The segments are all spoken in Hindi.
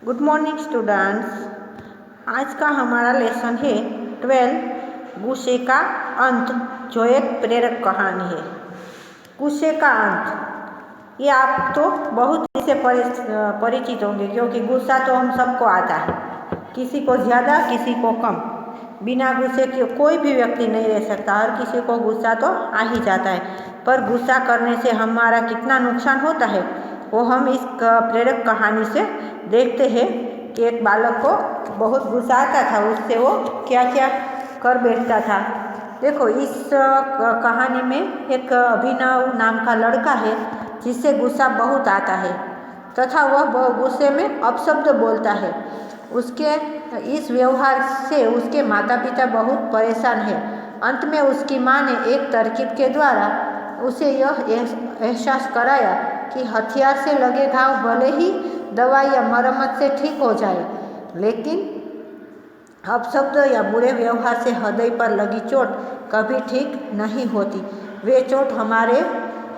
Good morning students. आज का हमारा लेसन है 12 गुस्से का अंत, जो एक प्रेरक कहानी है। गुस्से का अंत, ये आप तो बहुत इससे परिचित होंगे, क्योंकि गुस्सा तो हम सबको आता है, किसी को ज़्यादा किसी को कम। बिना गुस्से के कोई भी व्यक्ति नहीं रह सकता, हर किसी को गुस्सा तो आ ही जाता है। पर गुस्सा करने से हमारा कितना नुकसान होता है वो हम इस प्रेरक कहानी से देखते हैं कि एक बालक को बहुत गुस्सा आता था, उससे वो क्या क्या कर बैठता था। देखो, इस कहानी में एक अभिनव नाम का लड़का है जिससे गुस्सा बहुत आता है तथा वह गुस्से में अपशब्द बोलता है। उसके इस व्यवहार से उसके माता पिता बहुत परेशान हैं। अंत में उसकी माँ ने एक तरकीब के द्वारा उसे यह एहसास कराया कि हथियार से लगे घाव भले ही दवाई या मरम्मत से ठीक हो जाए, लेकिन अपशब्द या बुरे व्यवहार से हृदय पर लगी चोट कभी ठीक नहीं होती। वे चोट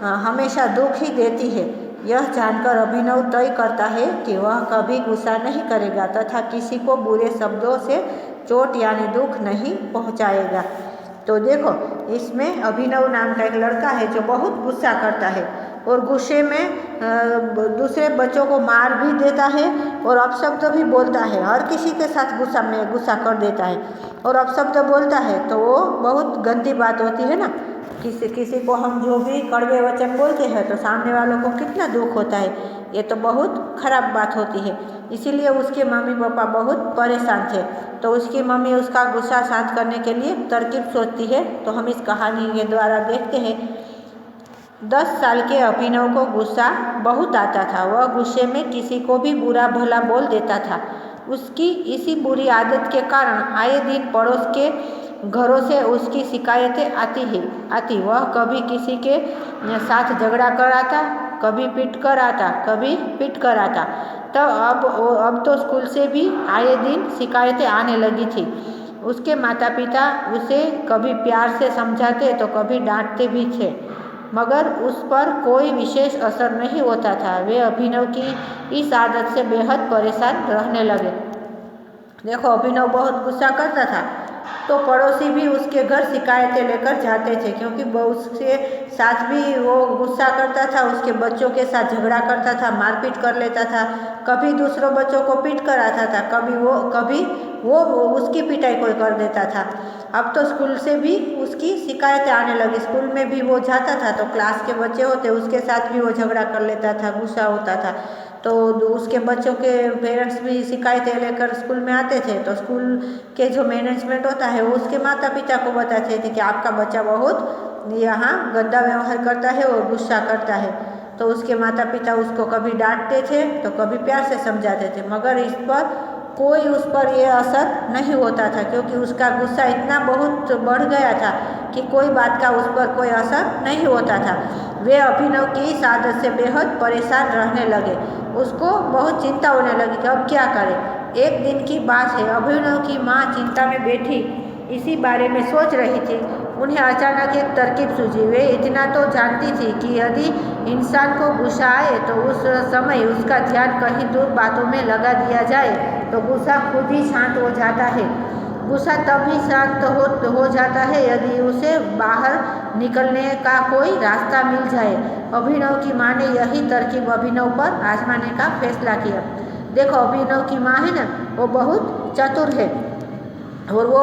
हमेशा दुख ही देती है। यह जानकर अभिनव तय करता है कि वह कभी गुस्सा नहीं करेगा तथा किसी को बुरे शब्दों से चोट यानी दुख नहीं पहुंचाएगा। तो देखो, इसमें अभिनव नाम का एक लड़का है जो बहुत गुस्सा करता है और गुस्से में दूसरे बच्चों को मार भी देता है और अपशब्द भी बोलता है। हर किसी के साथ गुस्सा कर देता है और अपशब्द बोलता है, तो वो बहुत गंदी बात होती है ना। किसी को हम जो भी कड़वे वचन बोलते हैं तो सामने वालों को कितना दुख होता है, ये तो बहुत खराब बात होती है। इसीलिए उसके मम्मी पापा बहुत परेशान थे। तो उसकी मम्मी उसका गुस्सा शांत करने के लिए तरकीब सोचती है। तो हम इस कहानी के द्वारा देखते हैं। 10 साल के अभिनव को गुस्सा बहुत आता था। वह गुस्से में किसी को भी बुरा भला बोल देता था। उसकी इसी बुरी आदत के कारण आए दिन पड़ोस के घरों से उसकी शिकायतें आती। वह कभी किसी के साथ झगड़ा कर आता, कभी पीट कर आता। तो अब तो स्कूल से भी आए दिन शिकायतें आने लगी थी। उसके माता पिता उसे कभी प्यार से समझाते तो कभी डांटते भी थे, मगर उस पर कोई विशेष असर नहीं होता था। वे अभिनव की इस आदत से बेहद परेशान रहने लगे। देखो, अभिनव बहुत गुस्सा करता था तो पड़ोसी भी उसके घर शिकायतें लेकर जाते थे, क्योंकि उसके साथ भी वो गुस्सा करता था, उसके बच्चों के साथ झगड़ा करता था, मारपीट कर लेता था, कभी दूसरों बच्चों को पीट कर आता था, कभी वो उसकी पिटाई कोई कर देता था। अब तो स्कूल से भी उसकी शिकायतें आने लगी। स्कूल में भी वो जाता था तो क्लास के बच्चे होते उसके साथ भी वो झगड़ा कर लेता था, गुस्सा होता था। तो उसके बच्चों के पेरेंट्स भी शिकायतें लेकर स्कूल में आते थे। तो स्कूल के जो मैनेजमेंट होता है वो उसके माता पिता को बताते थे कि आपका बच्चा बहुत यहाँ गंदा व्यवहार करता है और गुस्सा करता है। तो उसके माता पिता उसको कभी डांटते थे तो कभी प्यार से समझाते थे, मगर उस पर ये असर नहीं होता था, क्योंकि उसका गुस्सा इतना बहुत बढ़ गया था कि कोई बात का उस पर कोई असर नहीं होता था। वे अभिनव की इस आदत से बेहद परेशान रहने लगे। उसको बहुत चिंता होने लगी कि अब क्या करें। एक दिन की बात है, अभिनव की माँ चिंता में बैठी इसी बारे में सोच रही थी। उन्हें अचानक एक तरकीब सूझी। वे इतना तो जानती थी कि यदि इंसान को गुस्सा आए तो उस समय उसका ध्यान कहीं दूर बातों में लगा दिया जाए तो गुस्सा खुद ही शांत हो जाता है। गुस्सा तब ही शांत हो जाता है यदि उसे बाहर निकलने का कोई रास्ता मिल जाए। अभिनव की माँ ने यही तरकीब अभिनव पर आजमाने का फैसला किया। देखो, अभिनव की माँ है ना, वो बहुत चतुर है और वो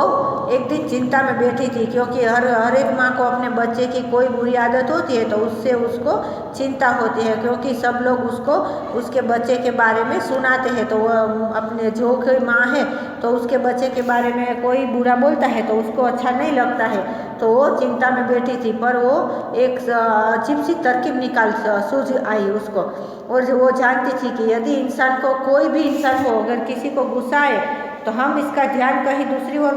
एक दिन चिंता में बैठी थी, क्योंकि हर एक माँ को अपने बच्चे की कोई बुरी आदत होती है तो उससे उसको चिंता होती है, क्योंकि सब लोग उसको उसके बच्चे के बारे में सुनाते हैं। तो वो अपने जो कोई माँ है तो उसके बच्चे के बारे में कोई बुरा बोलता है तो उसको अच्छा नहीं लगता है। तो वो चिंता में बैठी थी, पर वो एक अजीब सी तरकीब सूझ आई उसको। और वो जानती थी कि यदि कोई भी इंसान को अगर किसी को गुस्सा आए तो हम इसका ध्यान कहीं दूसरी ओर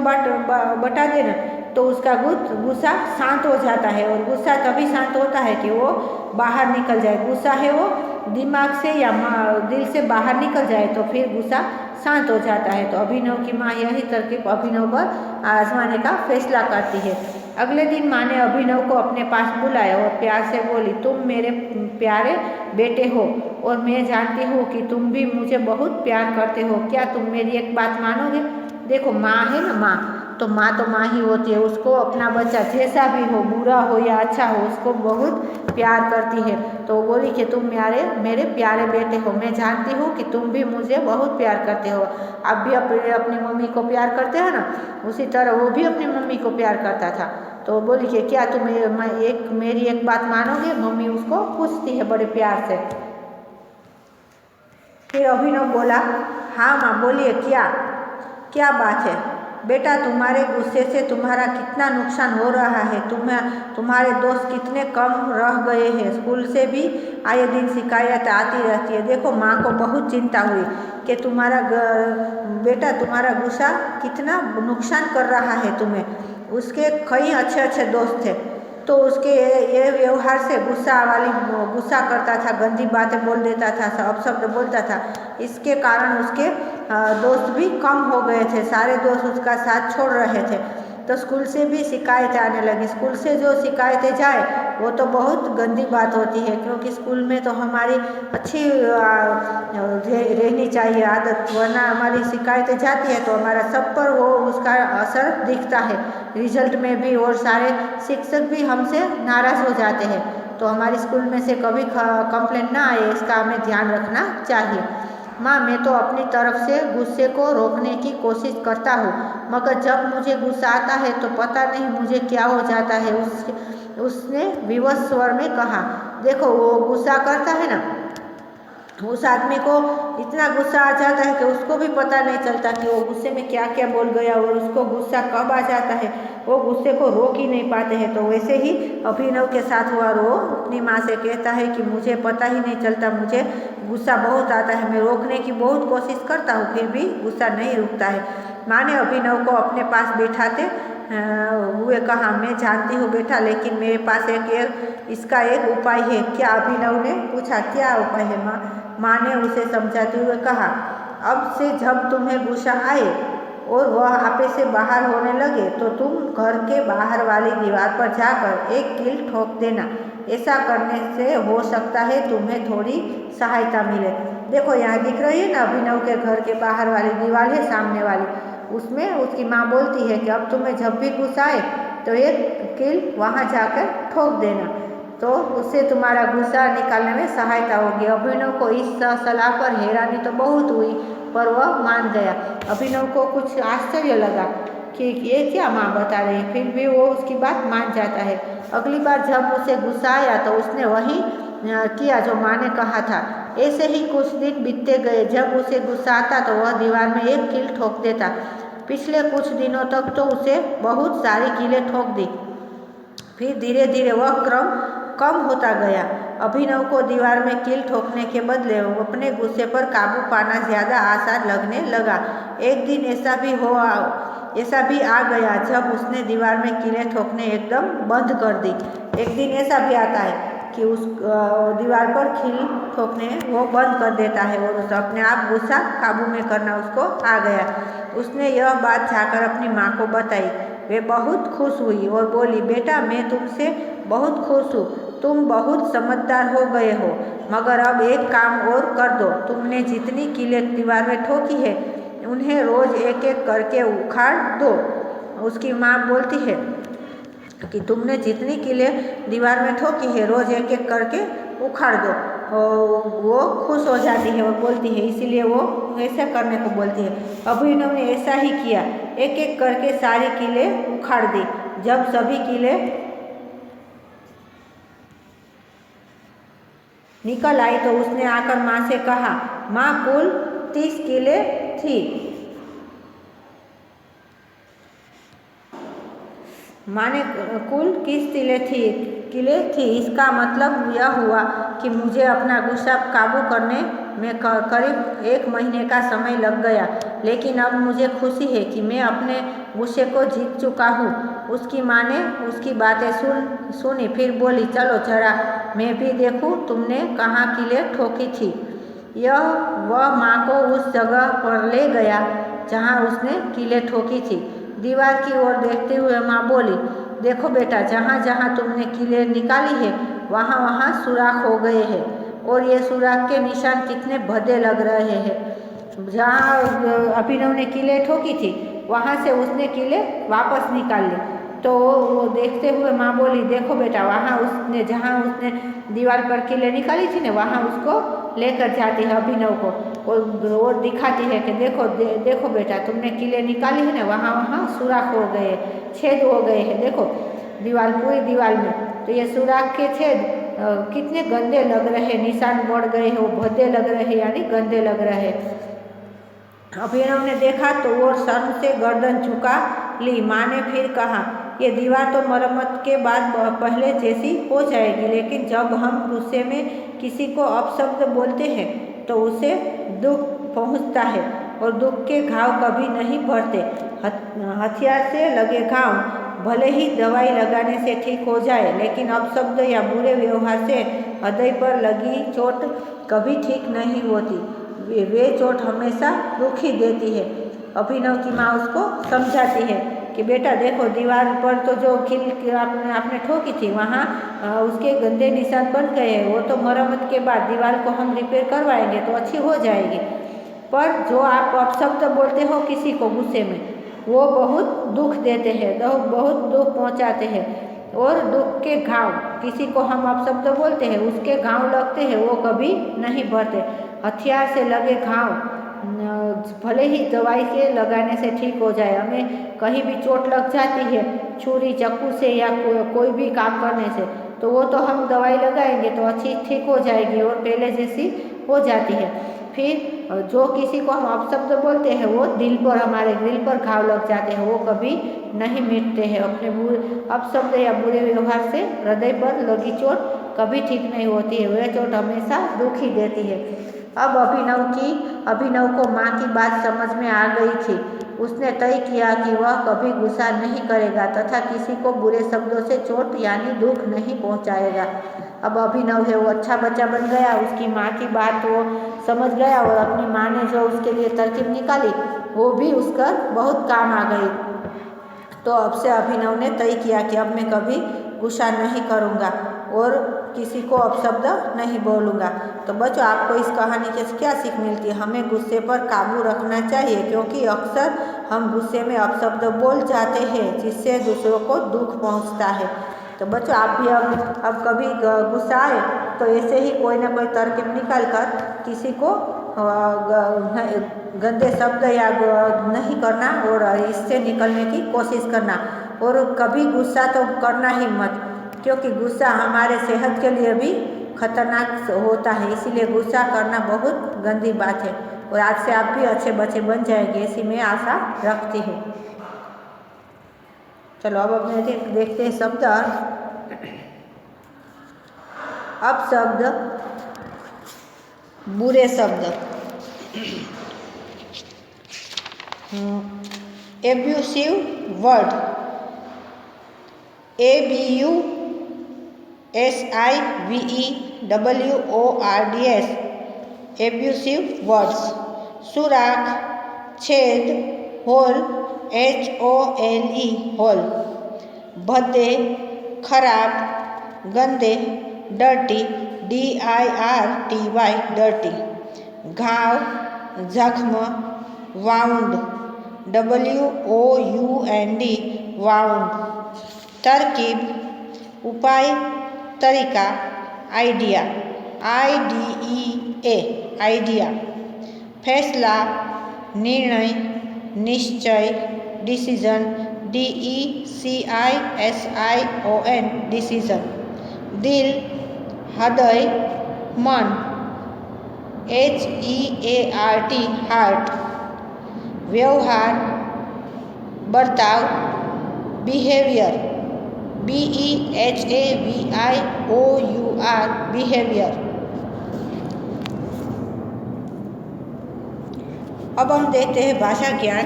बटा देना तो उसका गुस्सा शांत हो जाता है। और गुस्सा तभी शांत होता है कि वो बाहर निकल जाए। गुस्सा है वो दिमाग से या दिल से बाहर निकल जाए तो फिर गुस्सा शांत हो जाता है। तो अभिनव की माँ यही तरकीब अभिनव पर आजमाने का फैसला करती है। अगले दिन माँ ने अभिनव को अपने पास बुलाया और प्यार से बोली, तुम मेरे प्यारे बेटे हो और मैं जानती हूँ कि तुम भी मुझे बहुत प्यार करते हो। क्या तुम मेरी एक बात मानोगे? देखो, माँ है ना, माँ तो माँ ही होती है। उसको अपना बच्चा जैसा भी हो, बुरा हो या अच्छा हो, उसको बहुत प्यार करती है। तो वो बोली कि तुम मेरे प्यारे बेटे हो, मैं जानती हूँ कि तुम भी मुझे बहुत प्यार करते हो। आप भी अपनी मम्मी को प्यार करते हैं ना, उसी तरह वो भी अपनी मम्मी को प्यार करता था। तो वो बोली कि क्या तुम मेरी एक बात मानोगे? मम्मी उसको पूछती है बड़े प्यार से। फिर अभिनव बोला, हाँ माँ, बोलिए, क्या बात है? बेटा, तुम्हारे गुस्से से तुम्हारा कितना नुकसान हो रहा है। तुम्हारे दोस्त कितने कम रह गए हैं। स्कूल से भी आए दिन शिकायत आती रहती है। देखो, माँ को बहुत चिंता हुई कि बेटा तुम्हारा गुस्सा कितना नुकसान कर रहा है तुम्हें। उसके कई अच्छे दोस्त थे, तो उसके ये व्यवहार से गुस्सा करता था, गंदी बातें बोल देता था, अपशब्द बोलता था। इसके कारण उसके दोस्त भी कम हो गए थे, सारे दोस्त उसका साथ छोड़ रहे थे। तो स्कूल से भी शिकायतें आने लगी। स्कूल से जो शिकायतें जाए वो तो बहुत गंदी बात होती है, क्योंकि स्कूल में तो हमारी अच्छी रहनी चाहिए आदत, वरना हमारी शिकायतें जाती है तो हमारा सब पर वो उसका असर दिखता है, रिजल्ट में भी। और सारे शिक्षक भी हमसे नाराज़ हो जाते हैं। तो हमारे स्कूल में से कभी कंप्लेंट ना आए, इसका हमें ध्यान रखना चाहिए। माँ, मैं तो अपनी तरफ से गुस्से को रोकने की कोशिश करता हूँ, मगर जब मुझे गुस्सा आता है तो पता नहीं मुझे क्या हो जाता है। उसने विवश स्वर में कहा। देखो, वो गुस्सा करता है ना, उस आदमी को इतना गुस्सा आ जाता है कि उसको भी पता नहीं चलता कि वो गुस्से में क्या क्या बोल गया और उसको गुस्सा कब आ जाता है। वो गुस्से को रोक ही नहीं पाते हैं। तो वैसे ही अभिनव के साथ हुआ। वो अपनी माँ से कहता है कि मुझे पता ही नहीं चलता, मुझे गुस्सा बहुत आता है, मैं रोकने की बहुत कोशिश करता हूँ, फिर भी गुस्सा नहीं रुकता है। माँ ने अभिनव को अपने पास बिठाते हुए कहा, मैं जानती हूँ बेटा, लेकिन मेरे पास इसका एक उपाय है। क्या? अभिनव ने पूछा, क्या उपाय है माँ? माँ ने उसे समझाते हुए कहा, अब से जब तुम्हें गुस्सा आए और वह आपे से बाहर होने लगे तो तुम घर के बाहर वाली दीवार पर जाकर एक कील ठोक देना। ऐसा करने से हो सकता है तुम्हें थोड़ी सहायता मिले। देखो, यहाँ दिख रही है ना, अभिनव के घर के बाहर वाली दीवार है, सामने वाली, उसमें उसकी माँ बोलती है कि अब तुम्हें जब भी गुस्सा आए तो एक कील वहाँ जाकर ठोक देना, तो उससे तुम्हारा गुस्सा निकालने में सहायता होगी। अभिनव को इस सलाह पर हैरानी तो बहुत हुई, पर वह मान गया। अभिनव को कुछ आश्चर्य लगा कि ये क्या माँ बता रही है, फिर भी वो उसकी बात मान जाता है। अगली बार जब उसे गुस्सा आया तो उसने वही किया जो माँ ने कहा था। ऐसे ही कुछ दिन बीतते गए। जब उसे गुस्सा आता तो वह दीवार में एक कील ठोक देता। पिछले कुछ दिनों तक तो उसे बहुत सारी कीलें ठोक दी, फिर धीरे धीरे वह क्रम कम होता गया। अभिनव को दीवार में कील ठोकने के बदले अपने गुस्से पर काबू पाना ज़्यादा आसान लगने लगा। एक दिन ऐसा भी आ गया जब उसने दीवार में कीलें ठोकने एकदम बंद कर दी। एक दिन ऐसा भी आता है कि उस दीवार पर कील ठोकने वो बंद कर देता है और उसे अपने आप गुस्सा काबू में करना उसको आ गया। उसने यह बात जाकर अपनी माँ को बताई। वे बहुत खुश हुई और बोली, बेटा, मैं तुमसे बहुत खुश हूँ, तुम बहुत समझदार हो गए हो, मगर अब एक काम और कर दो। तुमने जितनी कीलें दीवार में ठोकी है उन्हें रोज एक एक करके उखाड़ दो। उसकी माँ बोलती है कि तुमने जितनी कीलें दीवार में ठोकी है रोज एक एक करके उखाड़ दो। वो खुश हो जाती है और बोलती है, इसीलिए वो ऐसा करने को बोलती है। अभिनव ने ऐसा ही किया, एक एक करके सारी कीलें उखाड़ दी। जब सभी कीलें निकल आई तो उसने आकर माँ से कहा, माँ, कुल 30 कीलें थी। माँ ने कुल 30 कीलें थी। इसका मतलब यह हुआ कि मुझे अपना गुस्सा काबू करने में करीब 1 महीने का समय लग गया, लेकिन अब मुझे खुशी है कि मैं अपने गुस्से को जीत चुका हूँ। उसकी माँ ने उसकी बातें सुनी, फिर बोली, चलो जरा मैं भी देखूँ तुमने कहाँ कीलें ठोकी थी। वह माँ को उस जगह पर ले गया जहाँ उसने कीलें ठोकी थी। दीवार की ओर देखते हुए माँ बोली, देखो बेटा, जहाँ जहाँ तुमने कीलें निकाली है वहाँ वहाँ सुराख हो गए हैं, और ये सुराख के निशान कितने भद्दे लग रहे हैं। जहाँ अभिनव ने कीलें ठोकी थी वहाँ से उसने कीलें वापस निकाल ली। तो वो देखते हुए माँ बोली, देखो बेटा, वहाँ उसने जहाँ उसने दीवार पर कीलें निकाली थी ना, वहाँ उसको लेकर जाती है अभिनव को, और दिखाती है कि देखो बेटा, तुमने कीलें निकाली है ना, वहाँ वहाँ सुराख हो गए, छेद हो गए हैं, देखो दीवार, पूरी दीवार में। तो ये सुराख के छेद कितने गंदे लग रहे हैं, निशान बढ़ गए हैं, वो भद्दे लग रहे हैं, यानी गंदे लग रहे हैं। अभिनव ने देखा तो वो शर्म से गर्दन झुका ली। माँ ने फिर कहा, ये दीवार तो मरम्मत के बाद पहले जैसी हो जाएगी, लेकिन जब हम गुस्से में किसी को अपशब्द बोलते हैं तो उसे दुख पहुंचता है, और दुख के घाव कभी नहीं भरते। हथियार से लगे घाव भले ही दवाई लगाने से ठीक हो जाए, लेकिन अपशब्द या बुरे व्यवहार से हृदय पर लगी चोट कभी ठीक नहीं होती। वे चोट हमेशा दुख ही देती है। अभिनव की माँ उसको समझाती है कि बेटा देखो, दीवार पर तो जो कील आपने ठोकी थी वहाँ उसके गंदे निशान बन गए हैं, वो तो मरम्मत के बाद दीवार को हम रिपेयर करवाएंगे तो अच्छी हो जाएगी। पर जो आप अपशब्द बोलते हो किसी को गुस्से में, वो बहुत दुख देते हैं, बहुत दुख पहुँचाते हैं। और दुख के घाव, किसी को हम अपशब्द बोलते हैं उसके घाव लगते हैं, वो कभी नहीं भरते। हथियार से लगे घाव भले ही दवाई से लगाने से ठीक हो जाए, हमें कहीं भी चोट लग जाती है छुरी चाकू से या कोई भी काम करने से, तो वो तो हम दवाई लगाएंगे तो अच्छी ठीक हो जाएगी और पहले जैसी हो जाती है। फिर जो किसी को हम अपशब्द बोलते हैं वो दिल पर, हमारे दिल पर घाव लग जाते हैं, वो कभी नहीं मिटते हैं। अपने अपशब्द या बुरे व्यवहार से हृदय पर लगी चोट कभी ठीक नहीं होती है, वह चोट हमेशा दुख ही देती है। अब अभिनव को माँ की बात समझ में आ गई थी। उसने तय किया कि वह कभी गुस्सा नहीं करेगा तथा किसी को बुरे शब्दों से चोट यानी दुख नहीं पहुँचाएगा। अब अभिनव है वो अच्छा बच्चा बन गया, उसकी माँ की बात वो समझ गया, और अपनी माँ ने जो उसके लिए तरकीब निकाली वो भी उसका बहुत काम आ गई। तो अब से अभिनव ने तय किया कि अब मैं कभी गुस्सा नहीं करूँगा और किसी को अपशब्द नहीं बोलूँगा। तो बच्चों, आपको इस कहानी से क्या सीख मिलती है? हमें गुस्से पर काबू रखना चाहिए, क्योंकि अक्सर हम गुस्से में अपशब्द बोल जाते हैं जिससे दूसरों को दुख पहुँचता है। तो बच्चों, आप भी अब कभी गुस्सा आए तो ऐसे ही कोई ना कोई तरकीब निकाल कर किसी को गंदे शब्द या नहीं करना और इससे निकलने की कोशिश करना। और कभी गुस्सा तो करना ही मत, क्योंकि गुस्सा हमारे सेहत के लिए भी खतरनाक होता है, इसीलिए गुस्सा करना बहुत गंदी बात है। और आज से आप भी अच्छे बच्चे बन जाएंगे, ऐसी मैं आशा रखती हूँ। चलो अब अपने देखते हैं शब्द। अब शब्द बुरे शब्द। Abusive word, ABUSIVEWORDS, abusive words. सुराख, छेद, होल, HOLE, होल। भद्दे, खराब, गंदे, डर्टी, DIRTY, डर्टी। घाव, जख्म, वाउंड, WOUND, वाउंड। तरकीब, उपाय, तरीका, आइडिया, IDEA, आइडिया। फैसला, निर्णय, निश्चय, डिसीजन, DECISION, डिसीजन। दिल, हृदय, मन, HEART, हार्ट। व्यवहार, बर्ताव, बिहेवियर, BEHAVIOUR, बिहेवियर। अब हम देखते हैं भाषा ज्ञान।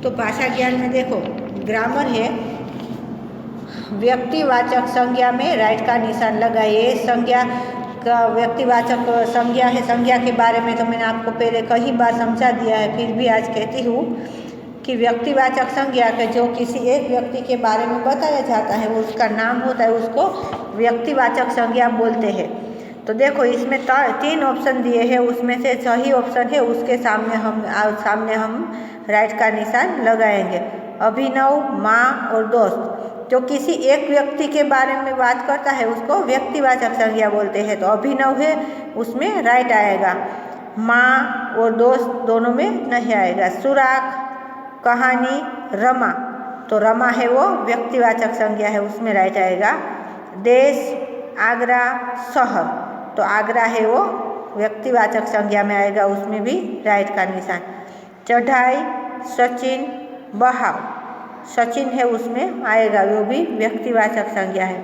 तो भाषा ज्ञान में देखो, ग्रामर है, व्यक्तिवाचक संज्ञा में राइट का निशान लगाइए। संज्ञा का व्यक्तिवाचक संज्ञा है, संज्ञा के बारे में तो मैंने आपको पहले कई बार समझा दिया है, फिर भी आज कहती हूँ कि व्यक्तिवाचक संज्ञा के जो किसी एक व्यक्ति के बारे में बताया जाता है, वो उसका नाम होता है, उसको व्यक्तिवाचक संज्ञा बोलते हैं। तो देखो इसमें 3 ऑप्शन दिए हैं, उसमें से सही ऑप्शन है उसके सामने हम राइट का निशान लगाएंगे। अभिनव, माँ और दोस्त। जो किसी एक व्यक्ति के बारे में बात करता है उसको व्यक्तिवाचक संज्ञा बोलते हैं। तो अभिनव है उसमें राइट आएगा, माँ और दोस्त दोनों में नहीं आएगा। सुराग, कहानी, रमा, तो रमा है वो व्यक्तिवाचक संज्ञा है, उसमें राइट आएगा। देश, आगरा, शहर, तो आगरा है वो व्यक्तिवाचक संज्ञा में आएगा, उसमें भी राइट का निशान। चढ़ाई, सचिन, बहाव, सचिन है उसमें आएगा, वो भी व्यक्तिवाचक संज्ञा है।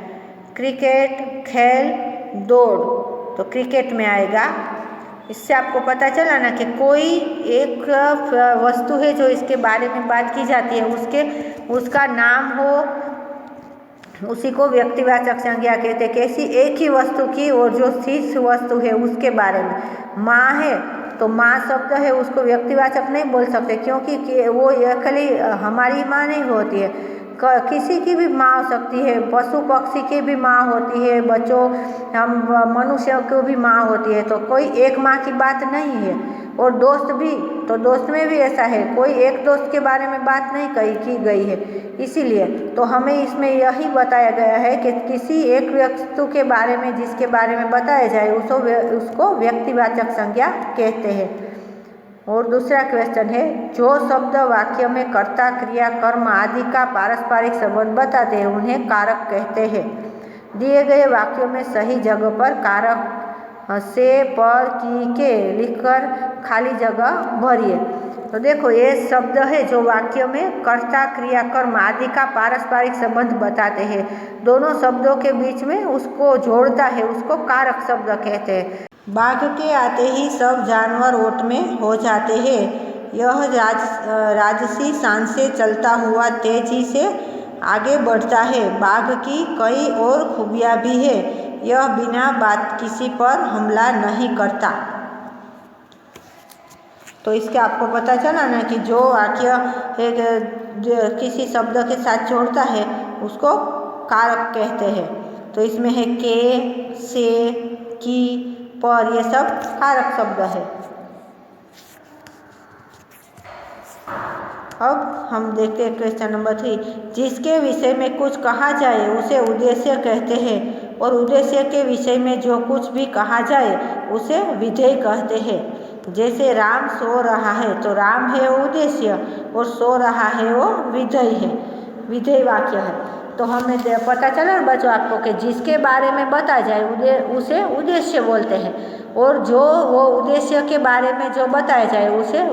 क्रिकेट, खेल, दौड़, तो क्रिकेट में आएगा। इससे आपको पता चला ना कि कोई एक वस्तु है जो इसके बारे में बात की जाती है, उसका नाम हो, उसी को व्यक्तिवाचक संज्ञा कहते हैं। कैसी एक ही वस्तु की और जो शीर्ष वस्तु है उसके बारे में। माँ है तो माँ शब्द है उसको व्यक्तिवाचक नहीं बोल सकते, क्योंकि वो खाली हमारी माँ नहीं होती है, किसी की भी माँ हो सकती है, पशु पक्षी की भी माँ होती है, बच्चों हम मनुष्यों की भी माँ होती है। तो कोई एक माँ की बात नहीं है। और दोस्त भी, तो दोस्त में भी ऐसा है, कोई एक दोस्त के बारे में बात नहीं की गई है। इसीलिए तो हमें इसमें यही बताया गया है कि किसी एक वस्तु के बारे में जिसके बारे में बताया जाए उसको व्यक्तिवाचक संज्ञा कहते हैं। और दूसरा क्वेश्चन है, जो शब्द वाक्य में कर्ता, क्रिया, कर्म आदि का पारस्परिक संबंध बताते हैं उन्हें कारक कहते हैं। दिए गए वाक्यों में सही जगह पर कारक से, पर, की, के लिखकर खाली जगह भरिए। तो देखो ये शब्द है जो वाक्य में कर्ता, क्रिया, कर्म आदि का पारस्परिक संबंध बताते हैं, दोनों शब्दों के बीच में उसको जोड़ता है, उसको कारक शब्द कहते हैं। बाघ के आते ही सब जानवर ओट में हो जाते हैं। यह राजसी शान से चलता हुआ तेजी से आगे बढ़ता है। बाघ की कई और खूबियाँ भी है, यह बिना बात किसी पर हमला नहीं करता। तो इसके आपको पता चला ना कि जो वाक्य किसी शब्द के साथ जोड़ता है उसको कारक कहते हैं। तो इसमें है के, से, की, पर, ये सब कारक शब्द है। अब हम देखते हैं क्वेश्चन नंबर 3। जिसके विषय में कुछ कहा जाए उसे उद्देश्य कहते हैं, और उद्देश्य के विषय में जो कुछ भी कहा जाए उसे विधेय कहते हैं। जैसे राम सो रहा है, तो राम है वो उद्देश्य और सो रहा है वो विधेय है, विधेय वाक्य है। तो हमें पता चला ना बच्चों आपको कि जिसके बारे में बताया जाए उसे उद्देश्य बोलते हैं, और जो वो उद्देश्य के बारे में जो बताया जाए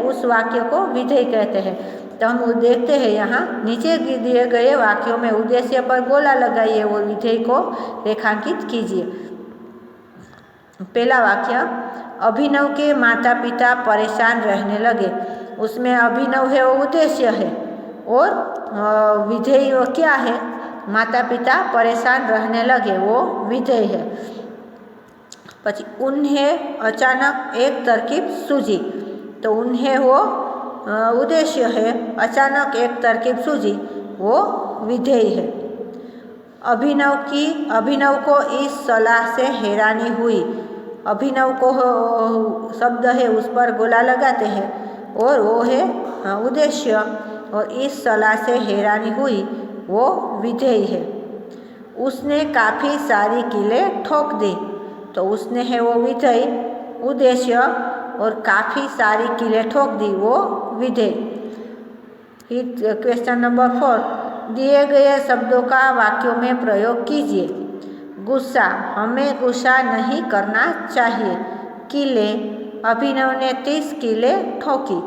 उस वाक्य को विधेय कहते हैं। तो हम देखते हैं यहाँ नीचे दिए गए वाक्यों में उद्देश्य पर गोला लगाइए और विधेय को रेखांकित कीजिए। पहला वाक्य, अभिनव के माता पिता परेशान रहने लगे। उसमें अभिनव है वो उद्देश्य है और विधेय क्या है, माता पिता परेशान रहने लगे, वो विधेय है। પછી उन्हें अचानक एक तरकीब सूझी, तो उन्हें वो उद्देश्य है, अचानक एक तरकीब सूझी वो विधेय है। अभिनव को इस सलाह से हैरानी हुई। अभिनव को शब्द है उस पर गोला लगाते हैं और वो है उद्देश्य, और इस सलाह से हैरानी हुई वो विधेय है। उसने काफ़ी सारी कीलें ठोक दी, तो उसने है वो विधेय, उद्देश्य, और काफ़ी सारी कीलें ठोक दी वो विधेय। फिर क्वेश्चन नंबर 4, दिए गए शब्दों का वाक्यों में प्रयोग कीजिए। गुस्सा, हमें गुस्सा नहीं करना चाहिए। कीलें, अभिनव ने 30 कीलें ठोकी।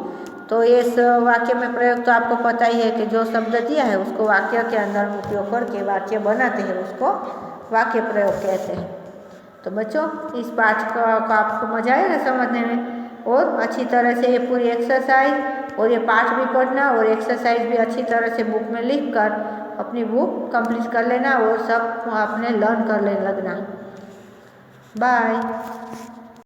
तो इस वाक्य में प्रयोग तो आपको पता ही है कि जो शब्द दिया है उसको वाक्य के अंदर उपयोग करके वाक्य बनाते हैं, उसको वाक्य प्रयोग कहते हैं। तो बच्चों इस पाठ का आपको मजा आएगा समझने में, और अच्छी तरह से ये पूरी एक्सरसाइज और ये पाठ भी पढ़ना और एक्सरसाइज भी अच्छी तरह से बुक में लिख कर अपनी बुक कंप्लीट कर लेना और सब आपने लर्न कर ले लगना। बाय।